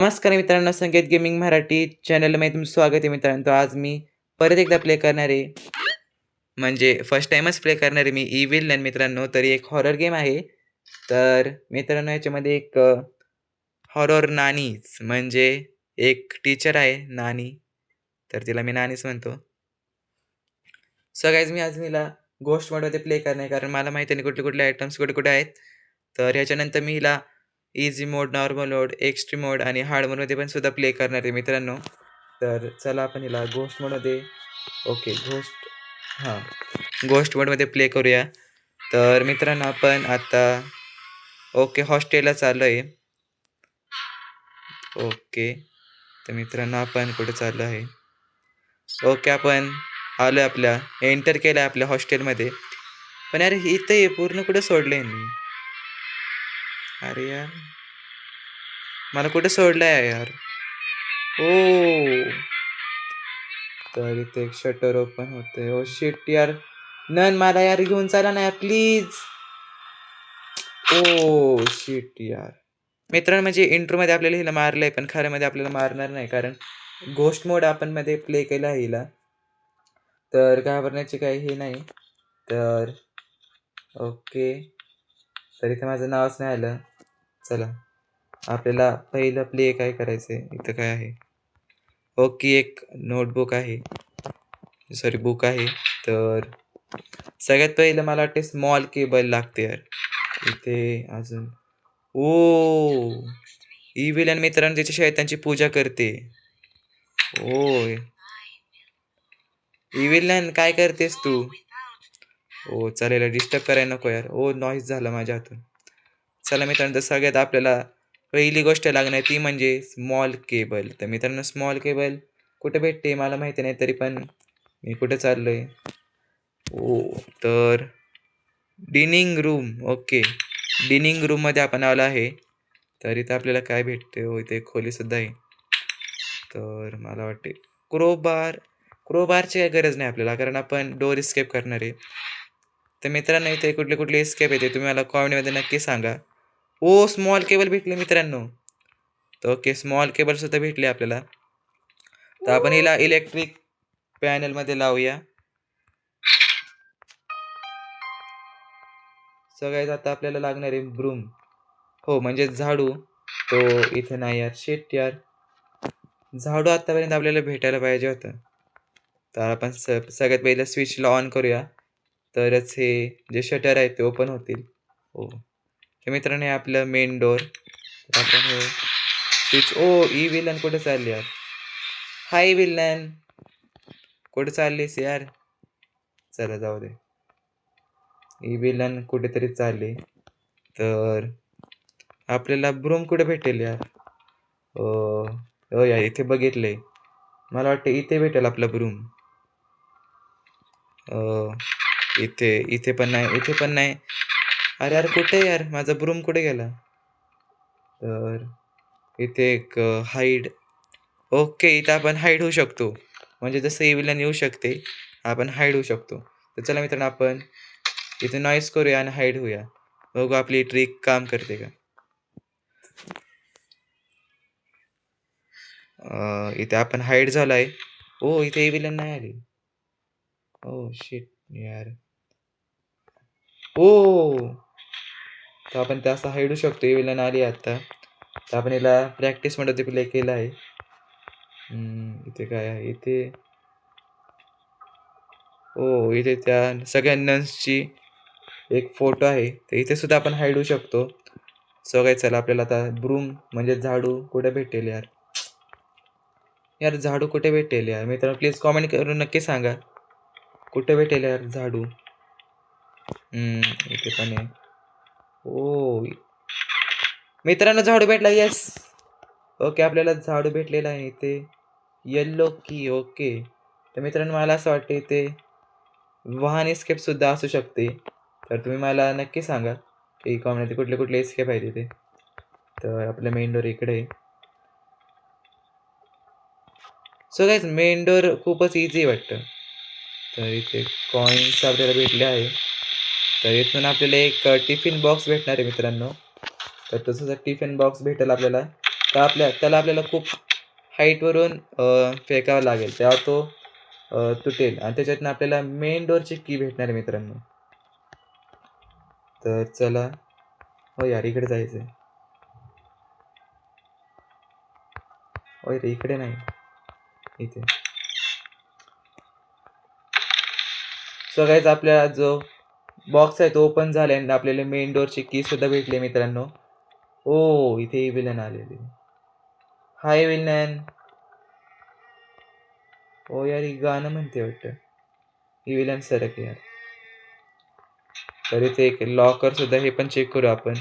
नमस्कार मित्रांनो, संकेत गेमिंग मराठी चॅनलमध्ये तुमचं स्वागत आहे मित्रांनो. तर आज मी परत एकदा प्ले करणार आहे. म्हणजे फर्स्ट टाईमच प्ले करणार आहे मी इव्हिल विलन मित्रांनो. तर एक हॉरर गेम आहे. तर मित्रांनो याच्यामध्ये एक हॉरर नानीच म्हणजे एक टीचर आहे नानी. तर तिला मी नानीच म्हणतो. सो गाईज मी आज हिला घोस्ट मोडमध्ये प्ले करणार आहे कारण मला माहिती नाही कुठले-कुठले आयटम्स कुठे-कुठे आहेत. तर ह्याच्यानंतर मी हिला ईझी मोड, नॉर्मल मोड, एक्स्ट्रीम मोड आणि हार्ड मोडमध्ये पण सुद्धा प्ले करणार आहे मित्रांनो. तर चला आपण हिला घोस्ट मोडमध्ये ओके हां, घोस्ट मोडमध्ये प्ले करूया. तर मित्रांनो आपण आता ओके हॉस्टेलला चाललो आहे. ओके. तर मित्रांनो आपण कुठे चाललो आहे? ओके आपण आलोय एंटर केलं आपल्या हॉस्टेलमध्ये. पण यार इथं हे पूर्ण कुठं सोडलं यांनी? अरे यार! मला कुठे सोडलंय यार? ओह! तर इथे एक शटर ओपन होतंय. ओह शिट यार! नन मला यार घेऊन चला ना यार प्लीज. ओह शिट यार! मित्रांनो म्हणजे इंट्रोमध्ये आपल्याला हिला मारलंय, पण खऱ्यामध्ये आपल्याला मारणार नाही कारण घोस्ट मोड आपण मध्ये प्ले केला आहे हिला. तर घाबरण्याची काही हे नाही. तर ओके. तर इथे माझं नावच नाही आलं. चला. आपल्याला पहिलं प्ले काय करायचंय? इथं काय आहे? ओके एक नोटबुक आहे. सॉरी बुक आहे. तर सगळ्यात पहिलं मला वाटते स्मॉल केबल लागते यार. इथे अजून ओह! इव्हिल मित्रांनो त्याच्याशिवाय त्यांची पूजा करते. ओह! इव्हिल काय करतेस तू? ओ चालेल डिस्टर्ब करायला नको यार. ओ नॉईज झाला माझ्या हातून. चला मित्रांनो तर सगळ्यात आपल्याला पहिली गोष्ट लागणार ती म्हणजे स्मॉल केबल. तर मित्रांनो स्मॉल केबल कुठे भेटते मला माहिती नाही तरी पण मी कुठे चाललोय? ओह! तर डिनिंग रूम ओके. डिनिंग रूममध्ये आपण आलो आहे. तर इथं आपल्याला काय भेटते? हो इथे खोलीसुद्धा आहे. तर मला वाटते क्रोबारची काही गरज नाही आपल्याला कारण आपण डोअर एस्केप करणार आहे. तर मित्रांनो इथे कुठले-कुठले एस्केप येते तुम्ही मला कमेंटमध्ये नक्की सांगा. ओ स्मॉल केबल भेटली मित्रांनो. तर ओके स्मॉल केबलसुद्धा भेटली आपल्याला. तर आपण हिला इलेक्ट्रिक पॅनलमध्ये लावूया. सगळ्यात आता आपल्याला लागणार आहे ब्रूम. हो म्हणजे झाडू. तो इथे नाही यार शिट यार. झाडू आत्तापर्यंत आपल्याला भेटायला पाहिजे होतं. तर आपण सगळ्यात पहिलं स्विचला ऑन करूया. तरच हे जे शटर आहेत ते ओपन होतील. हो. तर मित्रांनो हे आपलं मेन डोअर. तर आपण हे स्विच ई विलन कुठे चालली यार? हाय विलन. कुठे चाललीस यार? चला जाऊ दे. ई विलन कुठेतरी चालली. तर आपल्याला ब्रूम कुठे भेटेल यार? यार इथे बघितलंय. मला वाटतं इथे भेटेल आपला ब्रूम. इथे इथे पण नाही, इथे पण नाही. अरे यार कुठे यार? माझा ब्रूम कुठे गेला? तर इथे एक हाईड ओके इथं आपण हाईड होऊ शकतो. म्हणजे जसं विलन येऊ शकते, आपण हाईड होऊ शकतो. तर चला मित्रांनो आपण इथे नॉईज करूया आणि हाईड होऊया. बघू आपली ट्रिक काम करते का? इथे आपण हाईड झालो आहे. ओह! इथे विलन नाही आली. ओह शिट यार. ओह! तर आपण ते असं हाईड होऊ शकतो. विलन आली आता. तर आपण याला प्रॅक्टिस मोडमध्ये प्ले केलं आहे. इथे काय आहे? इथे त्या सगळ्या नन्सची एक फोटो आहे. तर इथे सुद्धा आपण हाईड होऊ शकतो. सो काय चला आपल्याला आता ब्रूम म्हणजे झाडू कुठे भेटेल यार? यार झाडू कुठे भेटेल यार? मित्रांनो प्लीज कमेंट करून नक्की सांगा. कुठे भेटेल यार झाडू? इथे पण आहे. ओह! मित्रांनो झाडू भेटला येस. ओके आपल्याला झाडू भेटलेला आहे इथे. येल्लो की ओके. तर मित्रांनो मला असं वाटतं इथे वाहन एस्केपसुद्धा असू शकते. तर तुम्ही मला नक्की सांगा की कॉमेंटमध्ये कुठले-कुठले एस्केप आहेत इथे. तर आपलं मेन डोअर इकडे आहे. सो गाईज मेन डोअर खूपच इझी वाटतं. तर इथे कॉइन्स आपल्याला भेटले आहे. तर इथून आपल्याला एक टिफिन बॉक्स भेटणार आहे मित्रांनो. तर तसंच टिफिन बॉक्स भेटेल आपल्याला. तर त्याला आपल्याला खूप हाईटवरून फेकावं लागेल, तेव्हा तो तुटेल आणि त्याच्यातनं आपल्याला मेन डोअरची की भेटणार आहे मित्रांनो. तर चला. हो यार, इकडे जायचं आहे. होय रे, इकडे नाही, इथे. सो गाईज, आपल्याला जो बॉक्स आहे तो ओपन झाला आणि आपल्याला मेन डोअरची की सुद्धा भेटली मित्रांनो. ओ, इथे विलन आलेले. हाय विलन. ओ यार, ही गाणं म्हणते वाटतं. ही विलन सरक यार. तर इथे एक लॉकर सुद्धा, हे पण चेक करू आपण.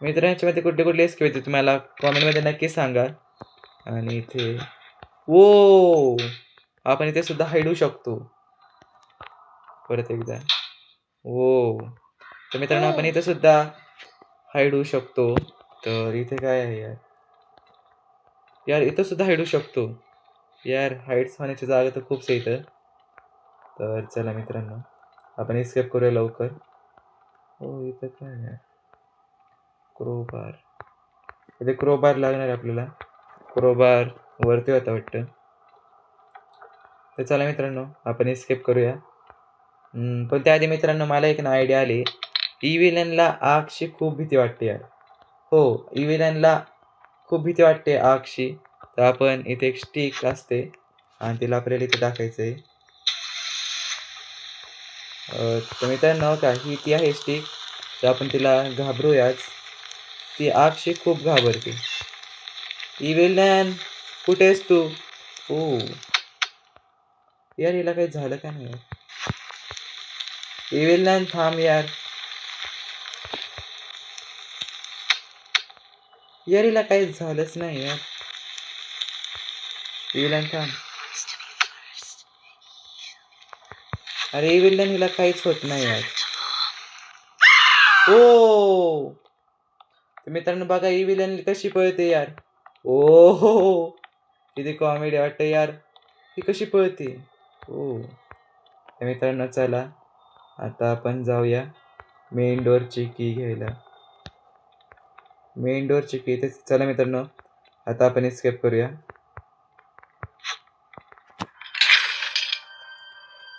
मित्रांनो, याच्यामध्ये कुठले कुठले एस्केप येते तुम्हाला कॉमेंटमध्ये नक्की सांगा. आणि इथे ओ, आपण इथे सुद्धा हाईड होऊ शकतो. परत एकदा. ओ, तर मित्रांनो आपण इथे सुद्धा हाईड होऊ शकतो. तर इथे काय आहे यार? यार इथं सुद्धा हाईड होऊ शकतो. यार हाईड्स होण्याची जागा तर खूपच आहे इथं. तर चला मित्रांनो, आपण एस्केप करूया लवकर. हो, इथं काय आहे? क्रोबार. इथे क्रोबार लागणार आहे आपल्याला. क्रोबार वरती होता वाटतं. तर चला मित्रांनो, आपण एस्केप करूया. पण त्याआधी मित्रांनो, मला एक ना आयडिया आली. इव्हिलनला आगची खूप भीती वाटते यार. हो, इव्हिलनला खूप भीती वाटते आगशी. तर आपण इथे एक स्टिक असते आणि तिला आपल्याला इथे टाकायचं आहे. तर मित्रांनो, का ही ती आहे स्टिक. तर आपण तिला घाबरूयाच. ती आगशी खूप घाबरते. इव्हिलन, कुठे आहेस तू? ओ यार, हिला काही झालं का नाही? इव्हिलन थांब यार. यार हिला काही झालंच नाही यार. इव्हिलन थांब. अरे इव्हिलन, हिला काहीच होत नाही यार. ओ, तर मित्रांनो बघा, इव्हिलन कशी पळते यार. ओ हो, किती कॉमेडी वाटतं यार. ही कशी पळते. ओ, तर मित्रांनो चला, आता आपण जाऊया मेन डोअरची की घ्यायला. मेन डोअरची की. तर चला मित्रांनो, आता आपण एस्केप करूया.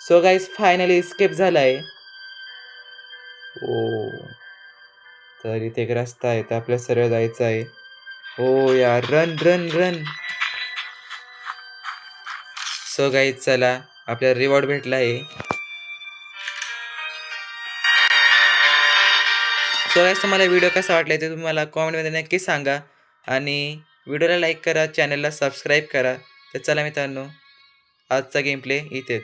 सो गाईज, फायनली एस्केप झालाय. ओ, तर इथे एक रस्ता आहे, तर आपल्याला सरळ जायचं आहे. हो यार, run run run. So guys चला, आपल्याला रिवॉर्ड भेटला आहे. सो गाईज, तुम्हाला व्हिडिओ कसा वाटला ते तुम्ही मला कॉमेंटमध्ये नक्की सांगा. आणि व्हिडिओला लाईक करा, चॅनलला सबस्क्राईब करा. तर चला मित्रांनो, आजचा गेम प्ले इथेच.